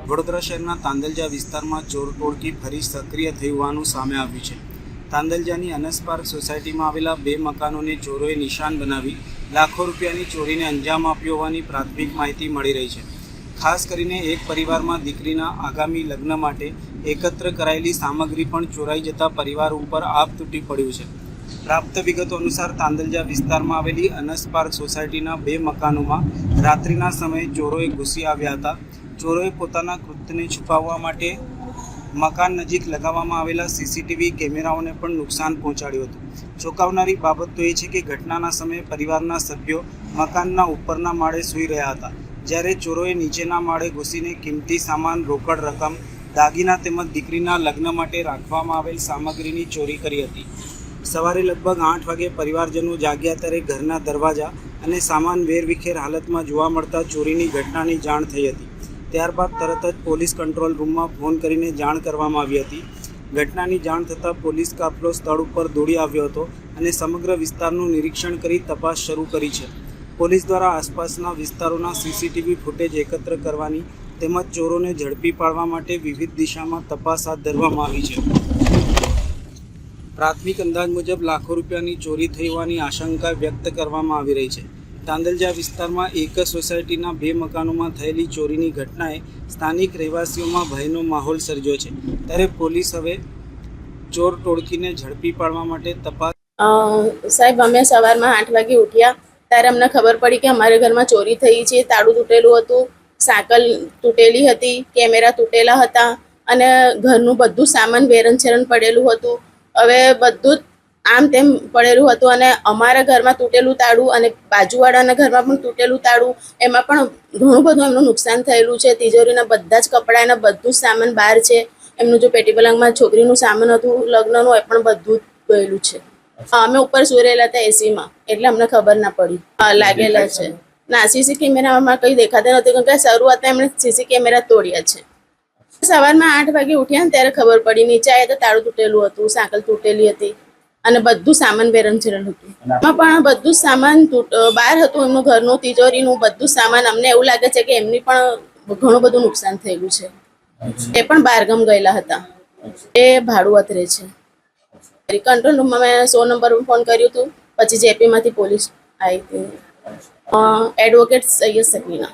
વડોદરા શહેરના તાંદલજા વિસ્તારમાં ચોર ટોળકી ફરી સક્રિય થઈ હોવાનું સામે આવ્યું છે। તાંદલજાની અનસ પાર્ક સોસાયટીમાં આવેલા 2 મકાનોને ચોરોએ નિશાન બનાવી લાખો રૂપિયાની ચોરીને અંજામ આપ્યો હોવાની પ્રાથમિક માહિતી મળી રહી છે। ખાસ કરીને એક પરિવારમાં દીકરીના આગામી લગ્ન માટે એકત્ર કરાયેલી સામગ્રી પણ ચોરાઈ જતા પરિવાર ઉપર આપ તૂટી પડ્યું છે। પ્રાપ્ત વિગતો અનુસાર તાંદલજા વિસ્તારમાં આવેલી અનસ પાર્ક સોસાયટીના 2 મકાનોમાં રાત્રિના સમયે ચોરોએ ઘૂસી આવ્યા હતા। ચોરોએ પોતાના કૃત્યને છુપાવવા માટે મકાન નજીક લગાવવામાં આવેલા સીસીટીવી કેમેરાઓને પણ નુકસાન પહોંચાડ્યું હતું। ચોંકાવનારી બાબત તો એ છે કે ઘટનાના સમયે પરિવારના સભ્યો મકાનના ઉપરના માળે સૂઈ રહ્યા હતા, જ્યારે ચોરોએ નીચેના માળે ઘૂસીને કિંમતી સામાન, રોકડ રકમ, દાગીના તેમજ દીકરીના લગ્ન માટે રાખવામાં આવેલ સામગ્રીની ચોરી કરી હતી। સવારે લગભગ 8 વાગે પરિવારજનો જાગ્યા ત્યારે ઘરના દરવાજા અને સામાન વેરવિખેર હાલતમાં જોવા મળતા ચોરીની ઘટનાની જાણ થઈ હતી। ત્યારબાદ તરત જ પોલીસ કંટ્રોલ રૂમમાં ફોન કરીને જાણ કરવામાં આવી હતી। ઘટનાની જાણ થતાં પોલીસ કાફલો સ્થળ ઉપર દોડી આવ્યો હતો અને સમગ્ર વિસ્તારનું નિરીક્ષણ કરી તપાસ શરૂ કરી છે। પોલીસ દ્વારા આસપાસના વિસ્તારોના સીસીટીવી ફૂટેજ એકત્ર કરવાની તેમજ ચોરોને ઝડપી પાડવા માટે વિવિધ દિશામાં તપાસ હાથ ધરવામાં આવી છે। પ્રાથમિક અંદાજ મુજબ લાખો રૂપિયાની ચોરી થઈ હોવાની આશંકા વ્યક્ત કરવામાં આવી રહી છે। તાંદલજા વિસ્તારમાં એક જ સોસાયટીના 2 મકાનોમાં થયેલી ચોરીની ઘટનાએ સ્થાનિક રહેવાસીઓમાં ભયનો માહોલ સર્જ્યો છે, ત્યારે પોલીસ હવે ચોર ટોળકીને ઝડપી પાડવા માટે તપાસ સાહેબ, અમે સવારમાં 8 વાગે ઉઠ્યા ત્યારે અમને ખબર પડી કે અમારા ઘરમાં ચોરી થઈ છે। તાળું તૂટેલું હતું, સાકલ તૂટેલી હતી, કેમેરા તૂટેલા હતા અને ઘરનું બધું સામાન વેરણછેરણ પડેલું હતું। હવે બધું આમ તેમ પડેલું હતું અને અમારા ઘરમાં તૂટેલું તાળું અને બાજુવાળાના ઘરમાં પણ તૂટેલું તાળું, એમાં પણ ઘણું બધું એમનું નુકસાન થયેલું છે। તિજોરીના બધા જ કપડાં એના બધું જ સામાન બહાર છે। એમનું જો પેટી પલંગમાં છોકરીનું સામાન હતું લગ્નનું, એ પણ બધું જ ગયેલું છે। અમે ઉપર સુઈ રહેલા હતા એસીમાં, એટલે અમને ખબર ના પડી। લાગેલા છે ના, સીસી કેમેરામાં કંઈ દેખાતા નથી, કેમ કે શરૂઆતમાં એમણે સીસી કેમેરા તોડ્યા છે। સવારમાં 8 વાગે ઉઠ્યા ને ત્યારે ખબર પડી, નીચે આવ્યા તો તાળું તૂટેલું હતું, સાકલ તૂટેલી હતી અને બધું સામાન વેરણછેરણ હતું। એમાં પણ બધું સામાન બહાર હતું, એમનું ઘરનું તિજોરીનું બધું સામાન। અમને એવું લાગે છે કે એમની પણ ઘણું બધું નુકસાન થયેલું છે। એ પણ બહારગામ ગયેલા હતા, એ ભાડું અત્રે છે। કંટ્રોલ રૂમમાં મેં 100 નંબર પર ફોન કર્યું હતું, પછી જેપીમાંથી પોલીસ આવી હતી। એડવોકેટ સૈયદ સકીના।